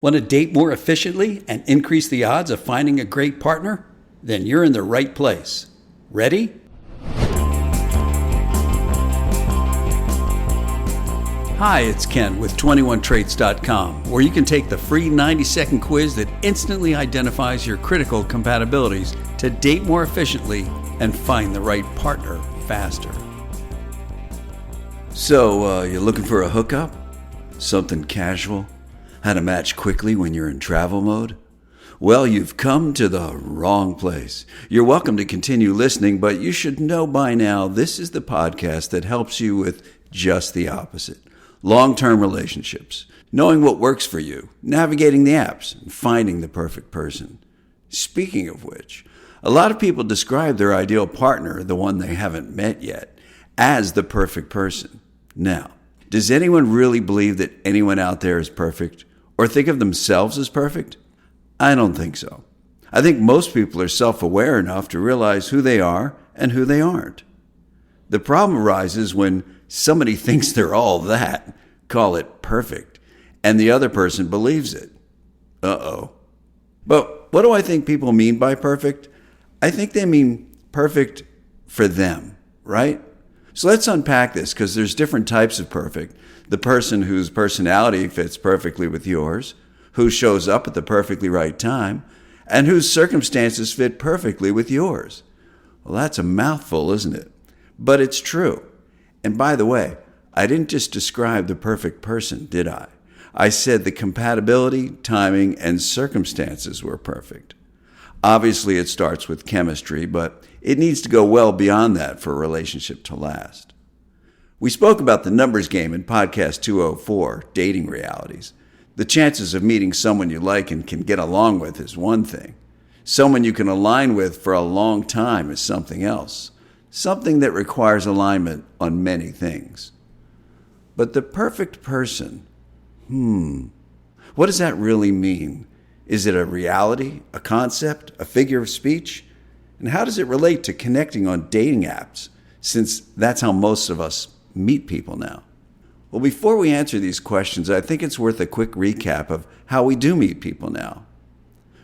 Want to date more efficiently and increase the odds of finding a great partner? Then you're in the right place. Ready? Hi, it's Ken with 21traits.com, where you can take the free 90-second quiz that instantly identifies your critical compatibilities to date more efficiently and find the right partner faster. So, you're looking for a hookup? Something casual? How to match quickly when you're in travel mode? Well, you've come to the wrong place. You're welcome to continue listening, but you should know by now this is the podcast that helps you with just the opposite. Long-term relationships, knowing what works for you, navigating the apps, and finding the perfect person. Speaking of which, a lot of people describe their ideal partner, the one they haven't met yet, as the perfect person. Now, does anyone really believe that anyone out there is perfect or think of themselves as perfect? I don't think so. I think most people are self-aware enough to realize who they are and who they aren't. The problem arises when somebody thinks they're all that, call it perfect, and the other person believes it. Uh-oh. But what do I think people mean by perfect? I think they mean perfect for them, right? So let's unpack this, because there's different types of perfect. The person whose personality fits perfectly with yours, who shows up at the perfectly right time, and whose circumstances fit perfectly with yours. Well, that's a mouthful, isn't it? But it's true. And by the way, I didn't just describe the perfect person, did I? I said the compatibility, timing, and circumstances were perfect. Obviously, it starts with chemistry, but it needs to go well beyond that for a relationship to last. We spoke about the numbers game in podcast 204, Dating Realities. The chances of meeting someone you like and can get along with is one thing. Someone you can align with for a long time is something else. Something that requires alignment on many things. But the perfect person, what does that really mean? Is it a reality, a concept, a figure of speech? And how does it relate to connecting on dating apps, since that's how most of us meet people now? Well, before we answer these questions, I think it's worth a quick recap of how we do meet people now.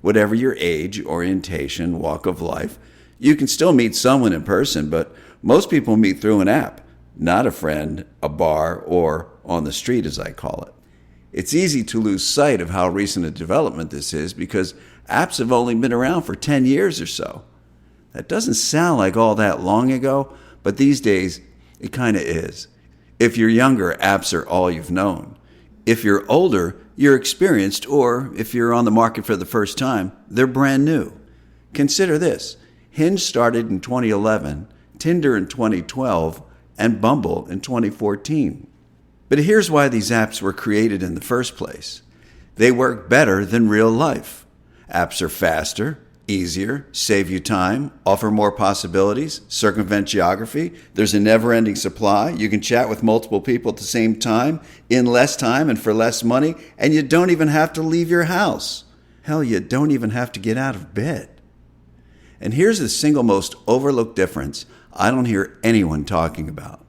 Whatever your age, orientation, walk of life, you can still meet someone in person, but most people meet through an app, not a friend, a bar, or on the street, as I call it. It's easy to lose sight of how recent a development this is because apps have only been around for 10 years or so. That doesn't sound like all that long ago, but these days, it kind of is. If you're younger, apps are all you've known. If you're older, you're experienced, or if you're on the market for the first time, they're brand new. Consider this. Hinge started in 2011, Tinder in 2012, and Bumble in 2014. But here's why these apps were created in the first place. They work better than real life. Apps are faster, easier, save you time, offer more possibilities, circumvent geography. There's a never-ending supply. You can chat with multiple people at the same time, in less time and for less money, and you don't even have to leave your house. Hell, you don't even have to get out of bed. And here's the single most overlooked difference I don't hear anyone talking about.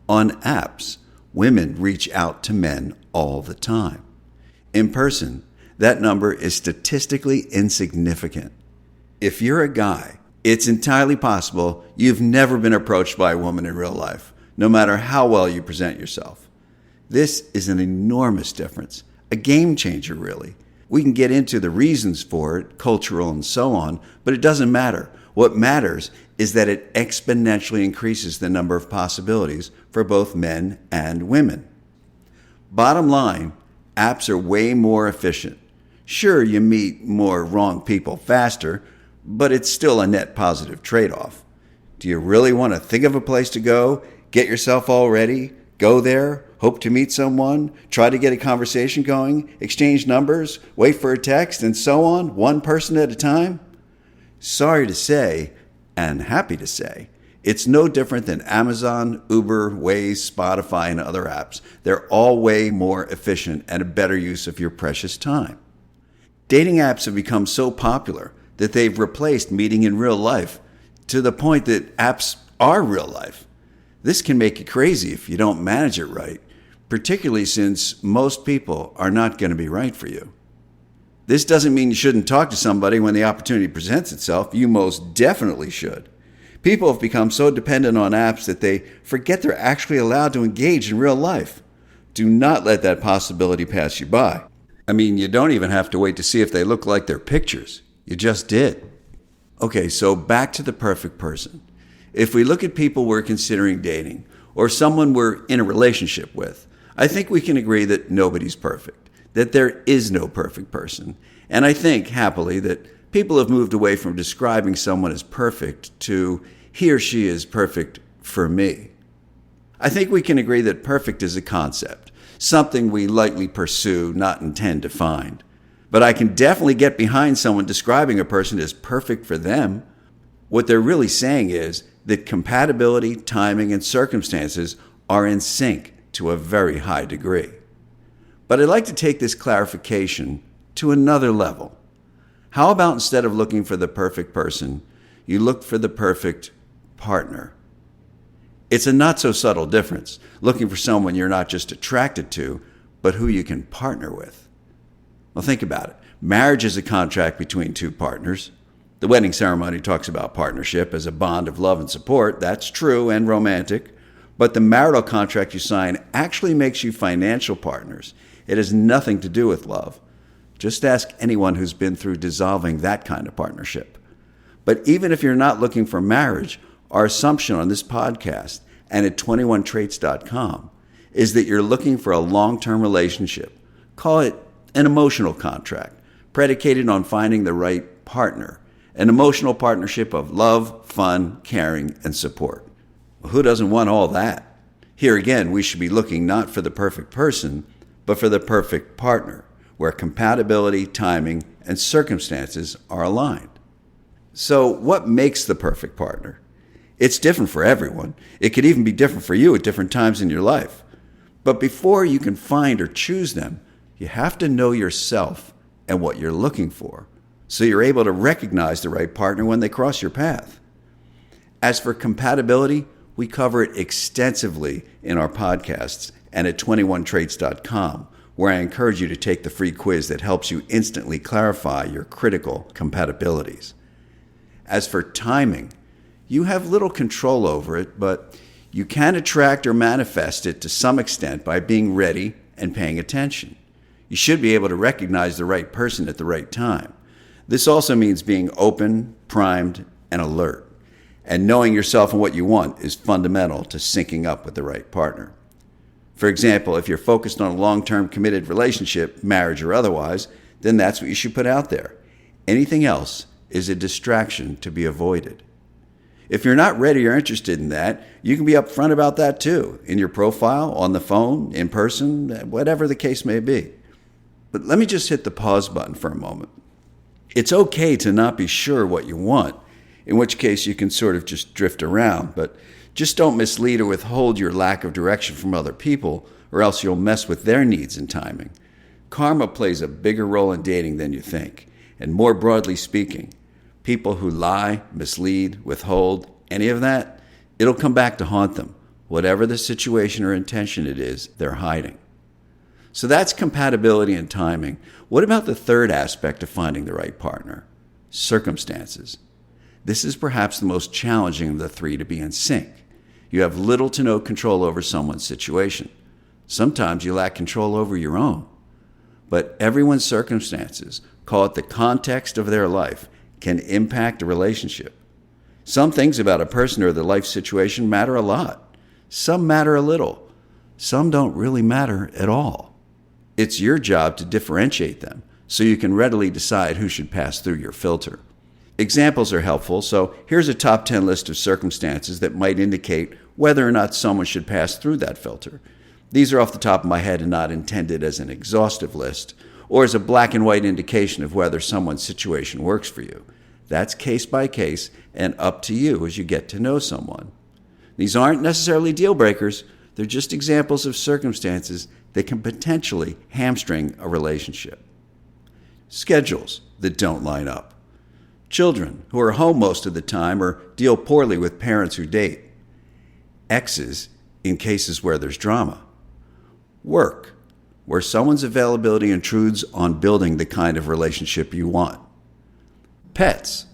On apps, women reach out to men all the time. In person, that number is statistically insignificant. If you're a guy, it's entirely possible you've never been approached by a woman in real life, no matter how well you present yourself. This is an enormous difference, a game changer, really. We can get into the reasons for it, cultural and so on, but it doesn't matter. What matters is that it exponentially increases the number of possibilities for both men and women. Bottom line, apps are way more efficient. Sure, you meet more wrong people faster, but it's still a net positive trade-off. Do you really want to think of a place to go, get yourself all ready, go there, hope to meet someone, try to get a conversation going, exchange numbers, wait for a text, and so on, one person at a time? Sorry to say, and happy to say, it's no different than Amazon, Uber, Waze, Spotify, and other apps. They're all way more efficient and a better use of your precious time. Dating apps have become so popular that they've replaced meeting in real life to the point that apps are real life. This can make you crazy if you don't manage it right, particularly since most people are not going to be right for you. This doesn't mean you shouldn't talk to somebody when the opportunity presents itself. You most definitely should. People have become so dependent on apps that they forget they're actually allowed to engage in real life. Do not let that possibility pass you by. I mean, you don't even have to wait to see if they look like their pictures. You just did. Okay, so back to the perfect person. If we look at people we're considering dating, or someone we're in a relationship with, I think we can agree that nobody's perfect, that there is no perfect person. And I think, happily, that people have moved away from describing someone as perfect to he or she is perfect for me. I think we can agree that perfect is a concept, something we lightly pursue, not intend to find. But I can definitely get behind someone describing a person as perfect for them. What they're really saying is that compatibility, timing, and circumstances are in sync to a very high degree. But I'd like to take this clarification to another level. How about instead of looking for the perfect person, you look for the perfect partner? It's a not so subtle difference, looking for someone you're not just attracted to, but who you can partner with. Well, think about it. Marriage is a contract between two partners. The wedding ceremony talks about partnership as a bond of love and support. That's true and romantic. But the marital contract you sign actually makes you financial partners. It has nothing to do with love. Just ask anyone who's been through dissolving that kind of partnership. But even if you're not looking for marriage, our assumption on this podcast and at 21traits.com is that you're looking for a long-term relationship. Call it an emotional contract, predicated on finding the right partner. An emotional partnership of love, fun, caring, and support. Well, who doesn't want all that? Here again, we should be looking not for the perfect person, but for the perfect partner, where compatibility, timing, and circumstances are aligned. So what makes the perfect partner? It's different for everyone. It could even be different for you at different times in your life. But before you can find or choose them, you have to know yourself and what you're looking for, so you're able to recognize the right partner when they cross your path. As for compatibility, we cover it extensively in our podcasts and at 21traits.com, where I encourage you to take the free quiz that helps you instantly clarify your critical compatibilities. As for timing, you have little control over it, but you can attract or manifest it to some extent by being ready and paying attention. You should be able to recognize the right person at the right time. This also means being open, primed, and alert. And knowing yourself and what you want is fundamental to syncing up with the right partner. For example, if you're focused on a long-term committed relationship, marriage or otherwise, then that's what you should put out there. Anything else is a distraction to be avoided. If you're not ready or interested in that, you can be upfront about that too, in your profile, on the phone, in person, whatever the case may be. But let me just hit the pause button for a moment. It's okay to not be sure what you want, in which case you can sort of just drift around, but just don't mislead or withhold your lack of direction from other people, or else you'll mess with their needs and timing. Karma plays a bigger role in dating than you think, and more broadly speaking, people who lie, mislead, withhold, any of that, it'll come back to haunt them, whatever the situation or intention it is they're hiding. So that's compatibility and timing. What about the third aspect of finding the right partner? Circumstances. This is perhaps the most challenging of the three to be in sync. You have little to no control over someone's situation. Sometimes you lack control over your own. But everyone's circumstances, call it the context of their life, can impact a relationship. Some things about a person or their life situation matter a lot. Some matter a little. Some don't really matter at all. It's your job to differentiate them so you can readily decide who should pass through your filter. Examples are helpful, so here's a top 10 list of circumstances that might indicate whether or not someone should pass through that filter. These are off the top of my head and not intended as an exhaustive list or as a black and white indication of whether someone's situation works for you. That's case by case and up to you as you get to know someone. These aren't necessarily deal breakers. They're just examples of circumstances that can potentially hamstring a relationship. Schedules that don't line up. Children who are home most of the time or deal poorly with parents who date. Exes in cases where there's drama. Work. where someone's availability intrudes on building the kind of relationship you want. Pets,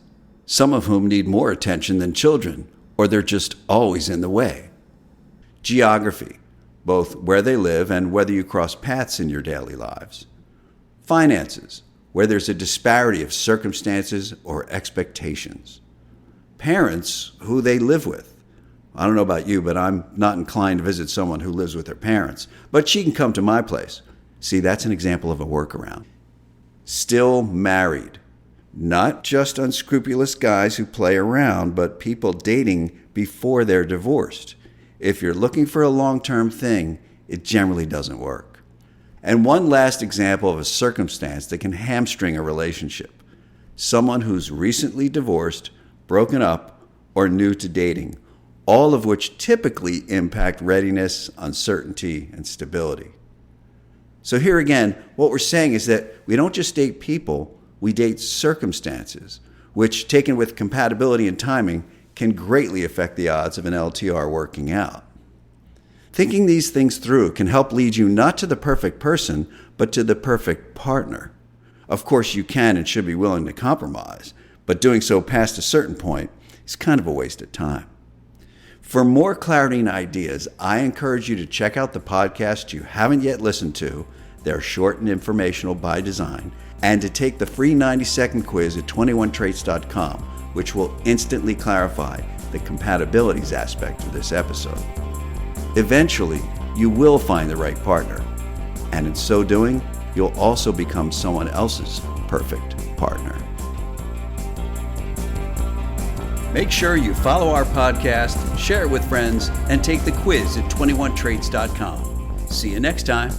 some of whom need more attention than children, or they're just always in the way. Geography, both where they live and whether you cross paths in your daily lives. Finances, where there's a disparity of circumstances or expectations. Parents, who they live with. I don't know about you, but I'm not inclined to visit someone who lives with their parents. But she can come to my place. See, that's an example of a workaround. Still married. Not just unscrupulous guys who play around, but people dating before they're divorced. If you're looking for a long-term thing, it generally doesn't work. And one last example of a circumstance that can hamstring a relationship. Someone who's recently divorced, broken up, or new to dating, all of which typically impact readiness, uncertainty, and stability. So here again, what we're saying is that we don't just date people, we date circumstances, which, taken with compatibility and timing, can greatly affect the odds of an LTR working out. Thinking these things through can help lead you not to the perfect person, but to the perfect partner. Of course, you can and should be willing to compromise, but doing so past a certain point is kind of a waste of time. For more clarity and ideas, I encourage you to check out the podcasts you haven't yet listened to. They're short and informational by design, and to take the free 90-second quiz at 21traits.com, which will instantly clarify the compatibilities aspect of this episode. Eventually, you will find the right partner, and in so doing, you'll also become someone else's perfect partner. Make sure you follow our podcast, share it with friends, and take the quiz at 21traits.com. See you next time.